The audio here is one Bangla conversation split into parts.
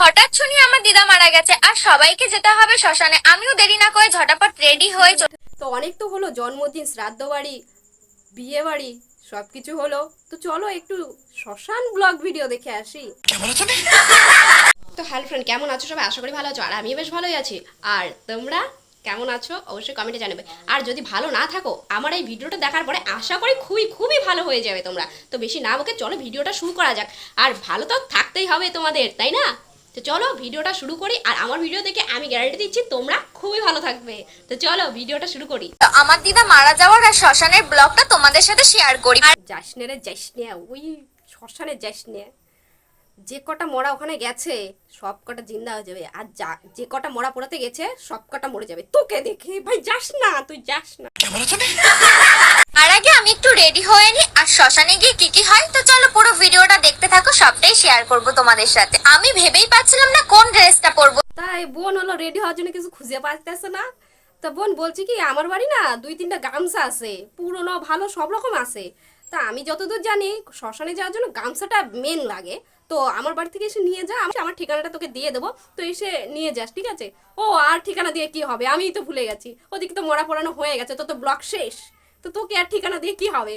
হঠাৎ শুনি আমার দিদা মারা গেছে আর সবাইকে যেতে হবে শ্মশানে। আমিও দেরি না করে ঝটাপট রেডি হয়ে তো অনেক তো হলো, জন্মদিন, শ্রাদ্ধ বাড়ি, বিয়ে বাড়ি সবকিছু হলো, তো চলো একটু শ্মশান ব্লগ ভিডিও দেখে আসি। তো হ্যালো ফ্রেন্ড, কেমন আছো সবাই? আশা করি ভালো আছো, আর আমিও বেশ ভালোই আছি। আর তোমরা কেমন আছো অবশ্যই কমেন্টে জানাবে। আর যদি ভালো না থাকো, আমার এই ভিডিওটা দেখার পরে আশা করি খুবই খুবই ভালো হয়ে যাবে তোমরা। তো বেশি না বকে চলো ভিডিওটা শুরু করা যাক। আর ভালো তো থাকতেই হবে তোমাদের, তাই না? তো চলো ভিডিওটা শুরু করি। আর আমার ভিডিও দেখে আমি গ্যারান্টি দিচ্ছি তোমরা খুবই ভালো থাকবে। তো চলো ভিডিওটা শুরু করি। আমার দিদা মারা যাওয়ার আর শ্মশানের ব্লগটা তোমাদের সাথে শেয়ার করি। যাসনে রে যাসনে, ওই শ্মশানে যাসনে। যে কটা মরা ওখানে গেছে সব কটা জিন্দা হয়ে যাবে, আর যে কটা মরা পড়াতে গেছে সব কটা মরে যাবে। তোকে দেখে ভাই যাস না, তুই যাস না। আর আগে আমি একটু রেডি হয়ে নি, আর শ্মশানে গিয়ে কি কি হয় তো চলো পুরো ভিডিওটা দেখতে থাকো, সবটাই শেয়ার করব তোমাদের সাথে। আমি ভেবেই পাচ্ছিলাম না কোন ড্রেসটা পরবো। তাই বোন হলো রেডি হওয়ার জন্য কিছু খুঁজে পাচ্ছে না। তা বোন বলছি কি, আমার বাড়ি না 2-3টা গামছা আছে, পুরনো ভালো সব রকম আছে। তা আমি যতদূর জানি শ্মশানে যাওয়ার জন্য গামছাটা মেন লাগে। তো আমার বাড়ি থেকে এসে নিয়ে যা, আমি আমার ঠিকানাটা তোকে দিয়ে দেবো, তো এসে নিয়ে যাস, ঠিক আছে? ও আর ঠিকানা দিয়ে কি হবে, আমিই তো ভুলে গেছি। ওদিকে তো মরা পড়ানো হয়ে গেছে, তো ব্লগ শেষ। তো তোকে আর ঠিকানা দিয়ে কি হবে?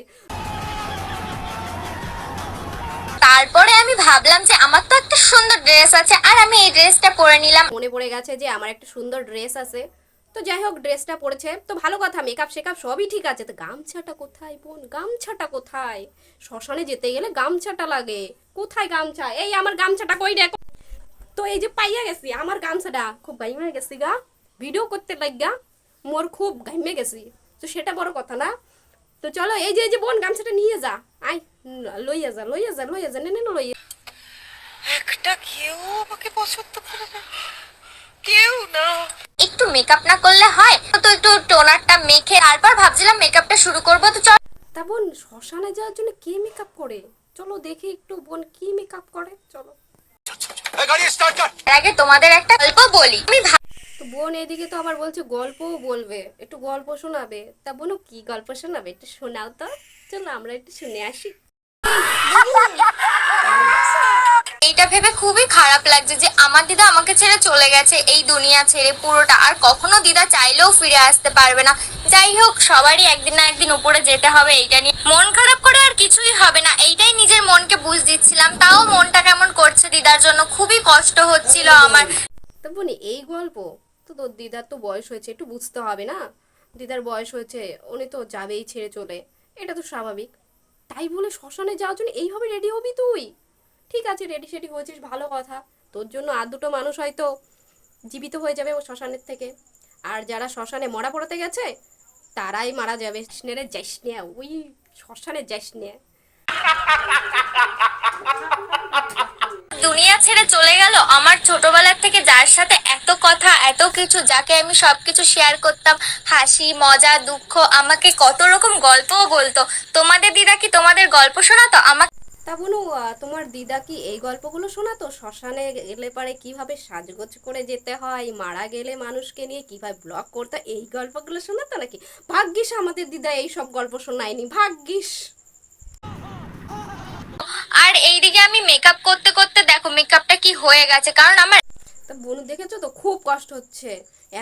তারপরে আমি ভাবলাম যে আমার তো একটা সুন্দর ড্রেস আছে, আর আমি এই ড্রেসটা পরে নিলাম। মনে পড়ে গেছে যে আমার একটা সুন্দর ড্রেস আছে। তো যাই হোক, ড্রেসটা পরেছে তো ভালো কথা, মেকআপ শেকআপ সবই ঠিক আছে। তো গামছাটা কোথায় বোন, গামছাটা কোথায়? শ্মশানে যেতে গেলে গামছাটা লাগে। কোথায় গামছা? এই আমার গামছাটা কই রে? তো এই যে পাইয়া গেছি আমার গামছাটা, খুব গাইমে গেছি গা, ভিডিও করতে লাগা মোর খুব গাইমে গেছি। তো সেটা বড় কথা না। তো চলো এই যে বোন গামছাটা নিয়ে যা, আই লইয়া যা লইয়া যা লইয়া যা, নে নে লইয়া। একটা কেউ আমাকে পছন্দ করে না, কেউ না। একটু মেকআপ না করলে হয়? তো একটু টোনারটা মেখে তারপর ভাবছিলাম মেকআপটা শুরু করবো। তো চল তা বোন শ্মশানে যাওয়ার জন্য কে মেকআপ করে, চলো দেখি একটু বোন কি মেকআপ করে, চলো। গাড়ি স্টার্ট কর। তার আগে তোমাদের একটা গল্প বলি। তো বোন এদিকে তো আবার বলছে গল্পও বলবে, একটু গল্প শোনাবে। তা বোনও কি গল্প শোনাবে, একটু শোনাও তো। চলো আমরা একটু শুনে আসি। এইটা ভেবে খুবই খারাপ লাগছে যে আমার দিদা আমাকে ছেড়ে চলে গেছে এই দুনিয়া ছেড়ে পুরোটা, আর কখনো দিদা চাইলেও ফিরে আসতে পারবে না। যাই হোক, সবারই একদিন না একদিন উপরে যেতে হবে, এইটা নিয়ে মন খারাপ করে আর কিছুই হবে না। এইটাই নিজের মনকে বুঝ দিচ্ছিলাম। তাও মনটা কেমন করছে দিদার জন্য, খুবই কষ্ট হচ্ছিল আমার। তো বোন এই গল্প তো, তোর দিদার তো বয়স হয়েছে, একটু বুঝতে হবে না? দিদার বয়স হয়েছে, উনি তো যাবেই ছেড়ে চলে, এটা তো স্বাভাবিক। তাই বলে শ্মশানে যাওয়ার জন্য এইভাবে রেডি হবি তুই? ঠিক আছে, রেডি সেডি হয়েছিস ভালো কথা, তোর জন্য আর দুটো মানুষ হয়তো জীবিত হয়ে যাবে ও শ্মশানের থেকে। আর যারা শ্মশানে মরা পড়তে গেছে তারাই মারা যাবে। স্নেরে যাইস নে, ওই শ্মশানে যাইস নে। দুনিয়া ছেড়ে চলে গেল আমার ছোটবেলার থেকে যার সাথে এত কথা এত কিছু, যাকে আমি সবকিছু শেয়ার করতাম, হাসি মজা দুঃখ, আমাকে কত রকম গল্পও বলতো। তোমাদের দিদা কি তোমাদের গল্প শোনাতো আমাকে? তা বোনু, তোমার দিদা কি এই গল্পগুলো শোনাতো? শ্মশানে গেলে পারে কিভাবে সাজগোজ করে যেতে হয়, মারা গেলে মানুষকে নিয়ে কিভাবে ব্লগ করতে, এই গল্পগুলো শোনাতো নাকি? ভাগ্যিস আমাদের দিদা এই সব গল্প শোনায়নি, ভাগ্যিস। আর এইদিকে আমি মেকআপ করতে করতে দেখো মেকআপটা কি হয়ে গেছে, কারণ আমার তা বোনু দেখেছো তো, খুব কষ্ট হচ্ছে,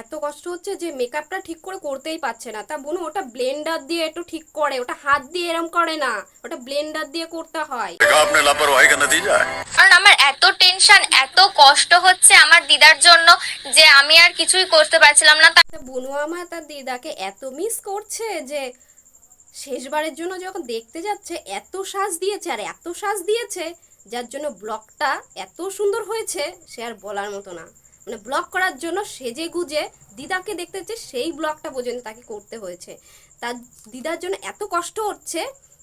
এত কষ্ট হচ্ছে যে মেকআপটা ঠিক করে করতেই পারছে না। তা বোনু ওটা ব্লেন্ডার দিয়ে একটু ঠিক করে, ওটা হাত দিয়ে এরম করে না, ওটা ব্লেন্ডার দিয়ে করতে হয়। आपने लापरवाही का नतीजा है। কারণ আমার এত টেনশন এত কষ্ট হচ্ছে আমার দিদার জন্য যে আমি আর কিছুই করতে পারছিলাম না। তা বোনু আমার তার দিদাকে এত মিস করছে যে শেষবারের জন্য যখন দেখতে যাচ্ছে এত সাজ দিয়েছে, আর এত সাজ দিয়েছে যার জন্য ব্লগটা এত সুন্দর হয়েছে সে আর বলার মতো না। মানে ব্লগ করার জন্য সেজে গুজে দিদাকে দেখতে হচ্ছে, সেই ব্লগটা পর্যন্ত তাকে করতে হয়েছে। তার দিদার জন্য এত কষ্ট হচ্ছে,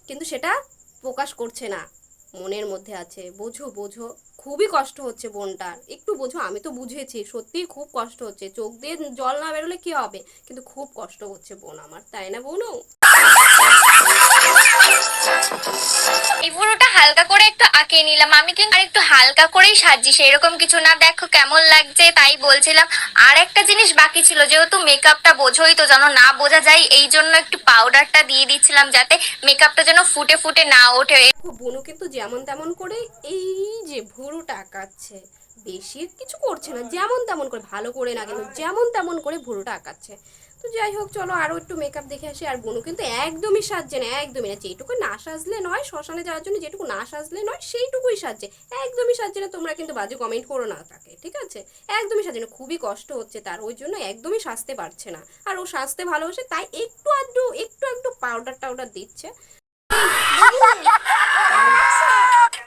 কিন্তু সেটা প্রকাশ করছে না, মনের মধ্যে আছে। বোঝো বোঝো, খুবই কষ্ট হচ্ছে বোনটার, একটু বোঝো। আমি তো বুঝেছি সত্যিই খুব কষ্ট হচ্ছে, চোখ দিয়ে জল না বেরোলে কি হবে, কিন্তু খুব কষ্ট হচ্ছে বোন আমার, তাই না বোনও? এই পুরোটা হালকা করে একটু আঁকিয়ে নিলাম আমি, কিন্তু আর একটু হালকা করেই সাজি, সেরকম কিছু না। দেখো কেমন লাগছে তাই বলছিলাম। আর একটা জিনিস বাকি ছিল, যেহেতু মেকআপটা বোঝোই তো, যেন না বোঝা যায় এই জন্য একটু পাউডারটা দিয়ে দিচ্ছিলাম যাতে মেকআপটা যেন ফুটে ফুটে না ওঠে। খুব বুনু কিন্তু যেমন তেমন করে এই যে ভুরুটা আঁকাচ্ছে, বেশি কিছু করছে না, যেমন তেমন করে, ভালো করে না কিন্তু যেমন তেমন করে ভুরুটা আঁকাচ্ছে। তো যাই হোক, চলো আরও একটু মেকআপ দেখে আসি। আর বুনু কিন্তু একদমই সাজছে না, একদমই না, যেটুকু না সাজলে নয়, শ্মশানে যাওয়ার জন্য যেটুকু না সাজলে নয় সেইটুকুই সাজছে, একদমই সাজছে না। তোমরা কিন্তু বাজে কমেন্ট করো না তাকে, ঠিক আছে? একদমই সাজছে না, খুবই কষ্ট হচ্ছে তার, ওই জন্য একদমই সাজতে পারছে না। আর ও সাজতে ভালোবাসে তাই একটু পাউডার টাউডার দিচ্ছে।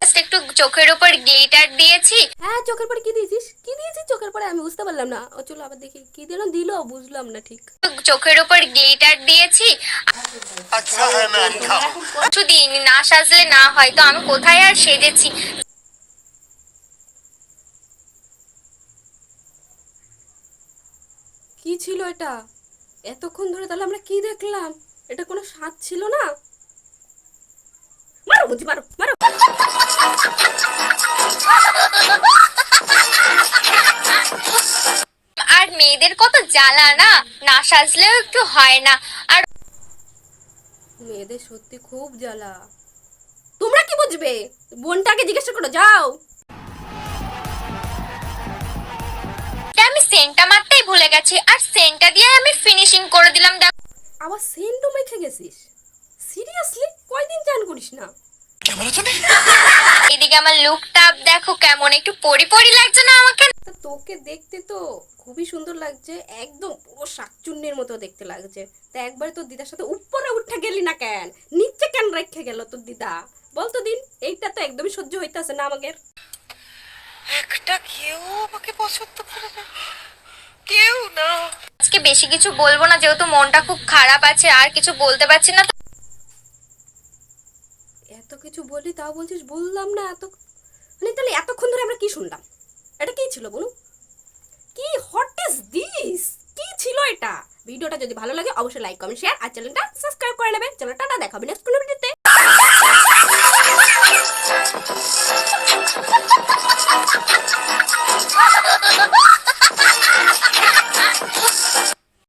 জাস্ট একটু চোখের উপর গ্লিটার দিয়েছি। হ্যাঁ, চোখের পরে কি দিয়েছিস? কি দিয়েছিস চোখের পরে? আমি বুঝতে পারলাম না। ও চলো আবার দেখি কি দিল বুঝলাম না ঠিক। চোখের উপর গ্লিটার দিয়েছি। अच्छा है मैं अंधा हूँ। কিছু দিইনি, না সাজলে না হয়, তো আমি কোথায় আর সেজেছি। কি ছিল এটা? এতক্ষণ ধরে তাহলে আমরা কি দেখলাম? এটা কোনো স্বাদ ছিল না? মারো বুঝি, মারো মারো। আর মেয়েদের কত জ্বালা না, না সাজলেও একটু হয় না। আর মেয়েদের সত্যি খুব জ্বালা। তোমরা কি বুঝবে? বোনটাকে জিজ্ঞাসা করো, যাও। আমি সেন্টটা মারতেই ভুলে গেছি, আর সেন্টটা দিয়ে আমি ফিনিশিং করে দিলাম। দেখো আবার সেন্টও মেখে গেছিস? সিরিয়াসলি? কয়দিন চান করিস না? क्या बोला तूने? এদিকে আমার লুকটা দেখো কেমন, একটু পরি পরি লাগছে না আমাকে? তা তোকে দেখতে তো খুবই সুন্দর লাগছে, একদম পুরো শাকচুন্নির মতো দেখতে লাগছে। তা একবার তোর দিদার সাথে উপরে উঠে গেলি না কেন? নিচে কেন রেখে গেল তোর দিদা? বলতো দিন, এইটা তো একদমই সহ্য হইতাছে না আমাদের। একটা কেউ আমাকে পছন্দ করে না, কেউ না। আজকে বেশি কিছু বলবো না, যেহেতু মনটা খুব খারাপ আছে, আর কিছু বলতে পারছি না। এত কিছু বলি তাও বলছিস বললাম না এত, মানে তাহলে এতক্ষণ ধরে আমরা কি শুনলাম? এটা কি ছিল বলু? কি হোয়াট ইজ দিস? কি ছিল এটা? ভিডিওটা যদি ভালো লাগে অবশ্যই লাইক কমেন্ট শেয়ার আর চ্যানেলটা সাবস্ক্রাইব করে নেবেন। চলো টাটা, দেখা হবে নেক্সট কোনো ভিডিওতে।